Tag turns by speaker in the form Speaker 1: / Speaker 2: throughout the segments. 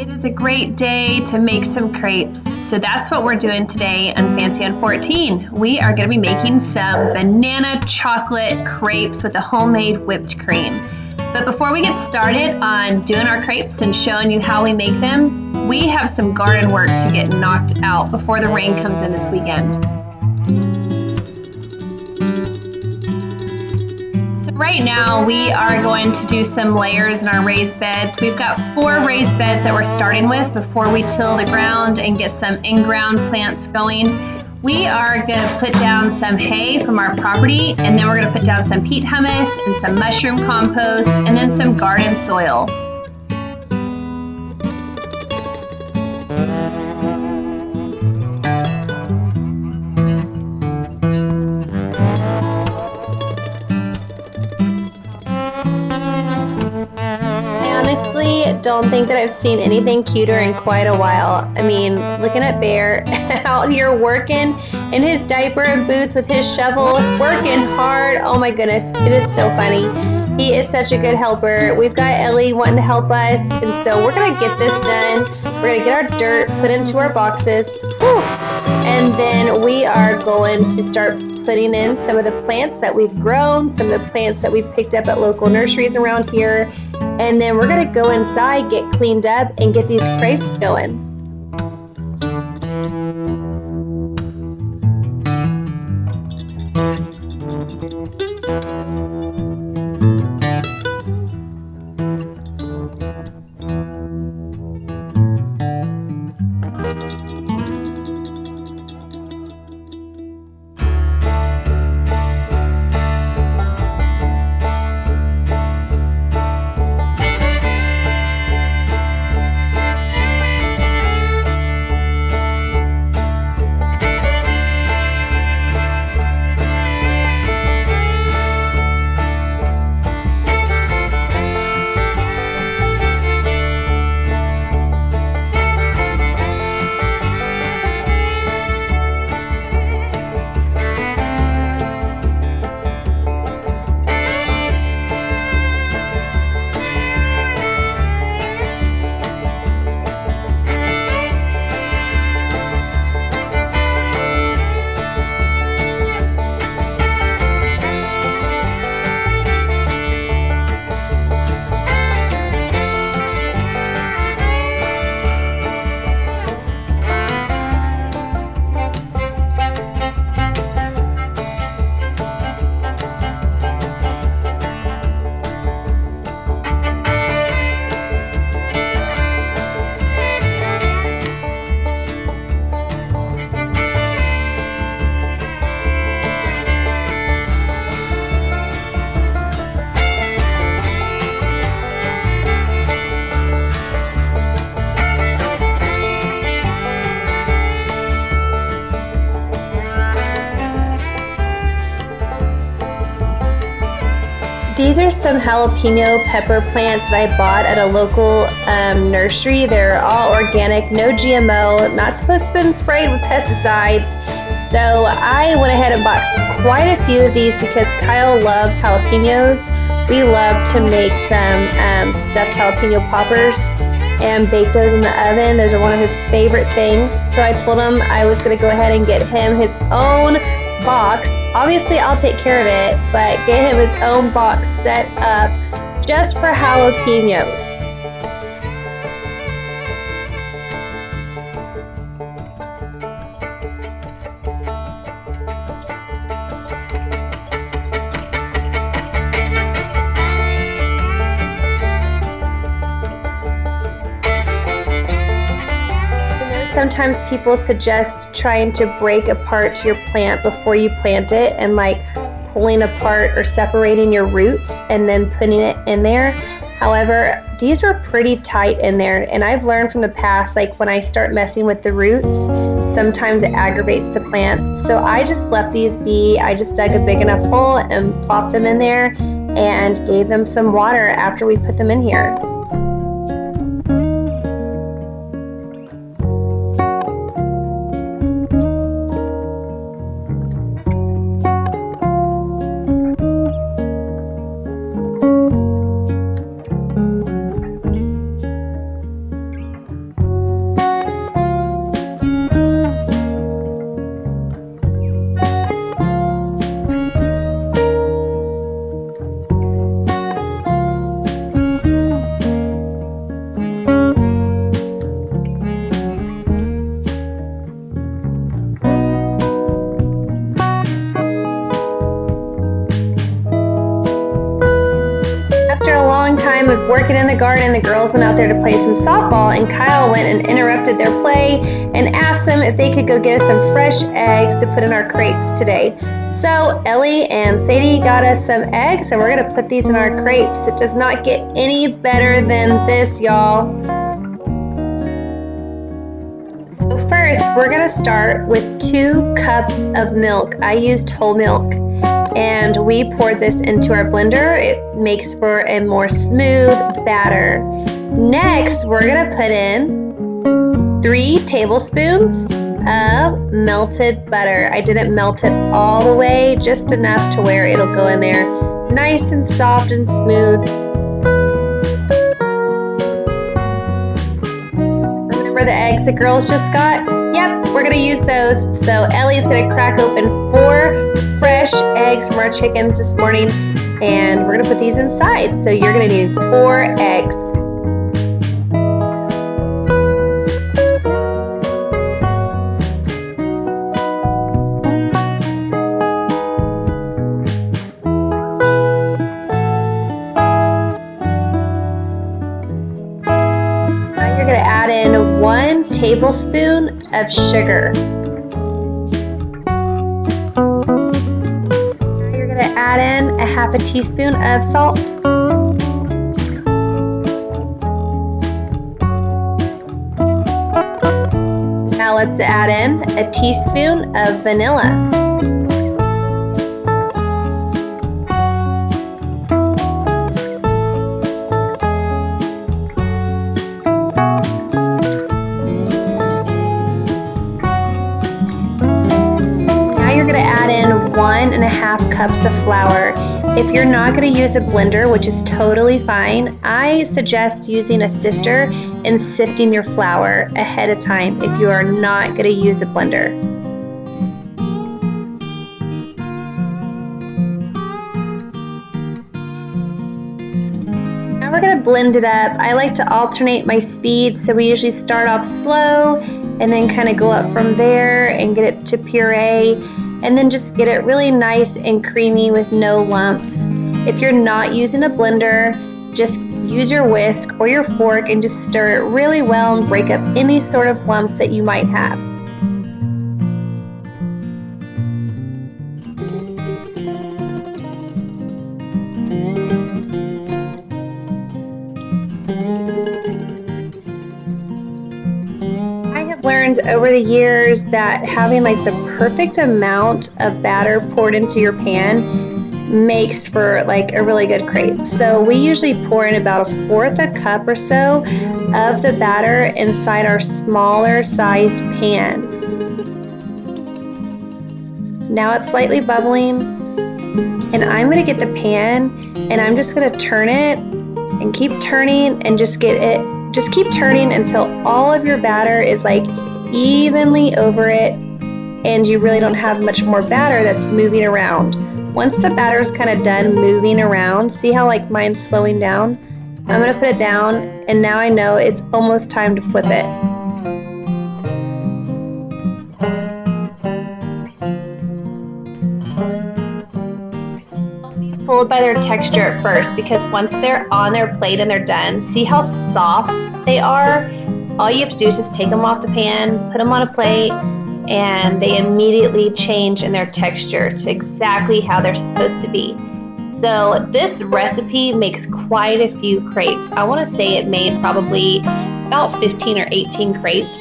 Speaker 1: It is a great day to make some crepes, so that's what we're doing today on Fancy on 14. We are going to be making some banana chocolate crepes with a homemade whipped cream. But before we get started on doing our crepes and showing you how we make them, we have some garden work to get knocked out before the rain comes in this weekend. Right now we are going to do some layers in our raised beds. We've got 4 raised beds that we're starting with before we till the ground and get some in-ground plants going. We are going to put down some hay from our property, and then we're going to put down some peat humus and some mushroom compost and then some garden soil. Don't think that I've seen anything cuter in quite a while. I mean, looking at Bear out here working in his diaper and boots with his shovel, working hard. Oh my goodness, it is so funny. He is such a good helper. We've got Ellie wanting to help us, and so we're gonna get this done. We're gonna get our dirt put into our boxes. Whew. And then we are going to start putting in some of the plants that we've grown, some of the plants that we've picked up at local nurseries around here. And then we're going to go inside, get cleaned up, and get these crepes going. These are some jalapeno pepper plants that I bought at a local nursery. They're all organic, no GMO, not supposed to have been sprayed with pesticides. So I went ahead and bought quite a few of these because Kyle loves jalapenos. We love to make some stuffed jalapeno poppers and bake those in the oven. Those are one of his favorite things. So I told him I was going to go ahead and get him his own box. Obviously I'll take care of it, but get him his own box set up just for jalapenos. Sometimes people suggest trying to break apart your plant before you plant it and like pulling apart or separating your roots and then putting it in there. However, these were pretty tight in there, and I've learned from the past, like when I start messing with the roots, sometimes it aggravates the plants. So I just left these be. I just dug a big enough hole and plopped them in there and gave them some water after we put them in here. After a long time of working in the garden, the girls went out there to play some softball, and Kyle went and interrupted their play and asked them if they could go get us some fresh eggs to put in our crepes today. So Ellie and Sadie got us some eggs, and we're gonna put these in our crepes. It does not get any better than this, y'all. So first, we're gonna start with 2 cups of milk. I used whole milk. And we poured this into our blender. It makes for a more smooth batter. Next, we're gonna put in 3 tablespoons of melted butter. I didn't melt it all the way, just enough to where it'll go in there nice and soft and smooth. Remember the eggs the girls just got? Yep, we're gonna use those. So Ellie's gonna crack open 4 fresh eggs from our chickens this morning, and we're gonna put these inside. So you're gonna need 4 eggs. Now you're gonna add in 1 tablespoon of sugar. Add in a half a teaspoon of salt. Now let's add in a teaspoon of vanilla. Now you're going to add in 1.5 cups of flour. If you're not going to use a blender, which is totally fine, I suggest using a sifter and sifting your flour ahead of time if you are not going to use a blender. Now we're going to blend it up. I like to alternate my speed, so we usually start off slow and then kind of go up from there and get it to puree, and then just get it really nice and creamy with no lumps. If you're not using a blender, just use your whisk or your fork and just stir it really well and break up any sort of lumps that you might have. Learned over the years that having like the perfect amount of batter poured into your pan makes for like a really good crepe. So we usually pour in about 1/4 a cup or so of the batter inside our smaller sized pan. Now it's slightly bubbling, and I'm going to get the pan and I'm just going to turn it and keep turning and just keep turning until all of your batter is like evenly over it and you really don't have much more batter that's moving around. Once the batter is kind of done moving around, see how like mine's slowing down? I'm going to put it down, and now I know it's almost time to flip it. Fooled by their texture at first, because once they're on their plate and they're done, see how soft they are? All you have to do is just take them off the pan, put them on a plate, and they immediately change in their texture to exactly how they're supposed to be. So this recipe makes quite a few crepes. I want to say it made probably about 15 or 18 crepes.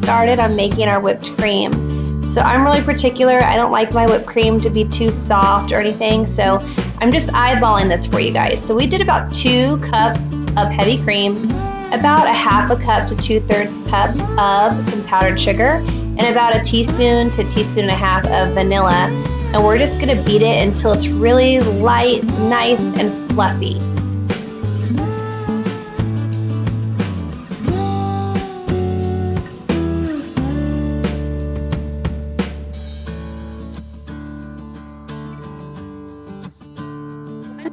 Speaker 1: Started on making our whipped cream. So I'm really particular. I don't like my whipped cream to be too soft or anything, so I'm just eyeballing this for you guys. So we did about 2 cups of heavy cream, about a half a cup to 2/3 cup of some powdered sugar, and about a teaspoon to a teaspoon and a half of vanilla. And we're just gonna beat it until it's really light, nice, and fluffy.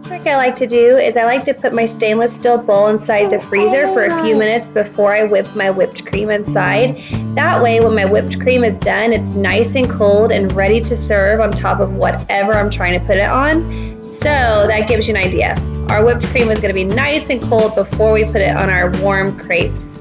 Speaker 1: Trick I like to do is I like to put my stainless steel bowl inside the freezer for a few minutes before I whip my whipped cream inside. That way when my whipped cream is done, it's nice and cold and ready to serve on top of whatever I'm trying to put it on. So that gives you an idea. Our whipped cream is going to be nice and cold before we put it on our warm crepes.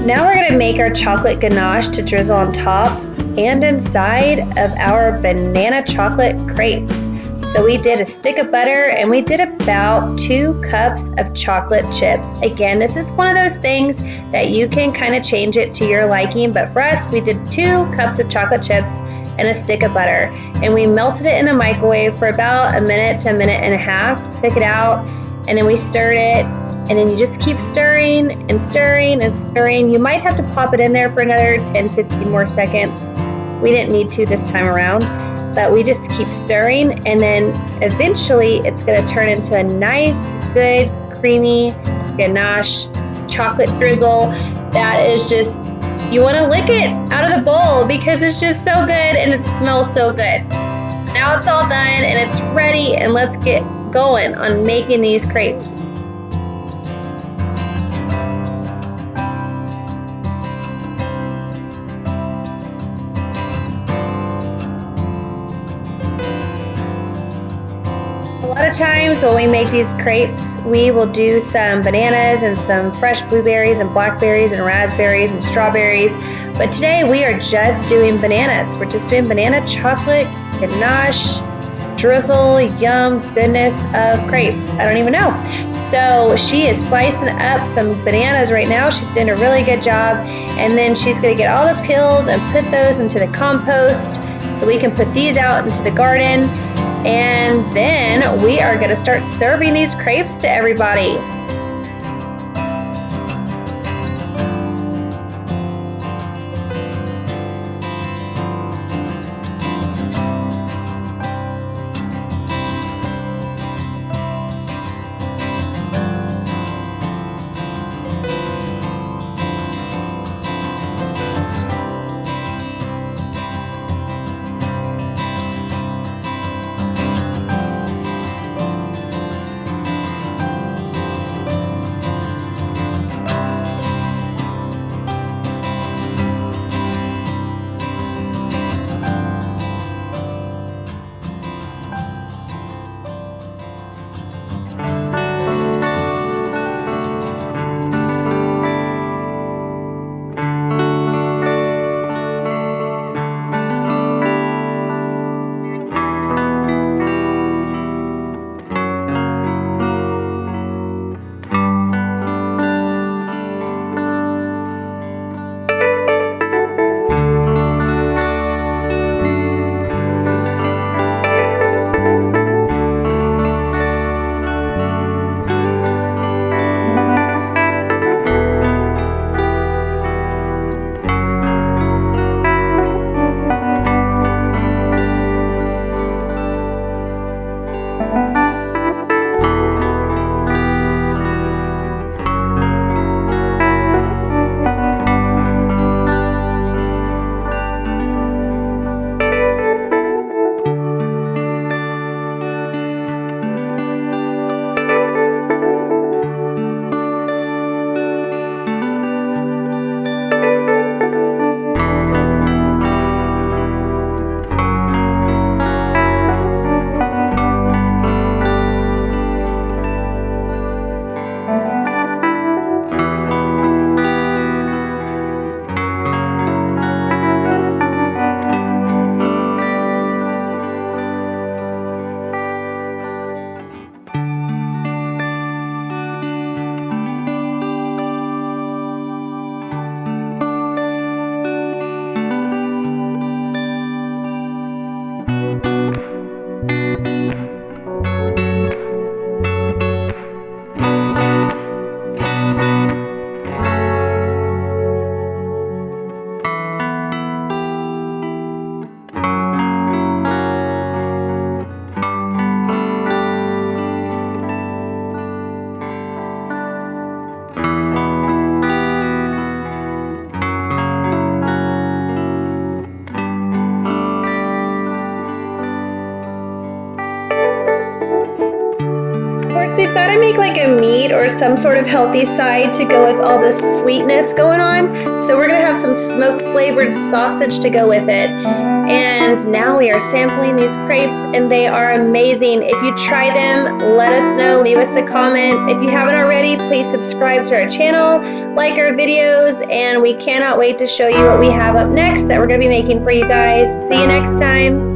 Speaker 1: Now we're going to make our chocolate ganache to drizzle on top and inside of our banana chocolate crepes. So we did a stick of butter and we did about 2 cups of chocolate chips. Again, this is one of those things that you can kind of change it to your liking, but for us, we did 2 cups of chocolate chips and a stick of butter. And we melted it in the microwave for about a minute to a minute and a half. Took it out and then we stirred it. And then you just keep stirring and stirring and stirring. You might have to pop it in there for another 10-15 more seconds. We didn't need to this time around, but we just keep stirring, and then eventually it's going to turn into a nice, good, creamy ganache chocolate drizzle that is just, you want to lick it out of the bowl because it's just so good and it smells so good. So now it's all done and it's ready, and let's get going on making these crepes. A lot of times when we make these crepes, we will do some bananas and some fresh blueberries and blackberries and raspberries and strawberries. But today we are just doing bananas. We're just doing banana chocolate ganache drizzle, yum, goodness of crepes. I don't even know. So she is slicing up some bananas right now. She's doing a really good job. And then she's going to get all the peels and put those into the compost so we can put these out into the garden. And then we are going to start serving these crepes to everybody. thought I'd make like a meat or some sort of healthy side to go with all this sweetness going on. So we're gonna have some smoke flavored sausage to go with it. And now we are sampling these crepes and they are amazing. If you try them, let us know, leave us a comment. If you haven't already, please subscribe to our channel, like our videos, and we cannot wait to show you what we have up next that we're gonna be making for you guys. See you next time.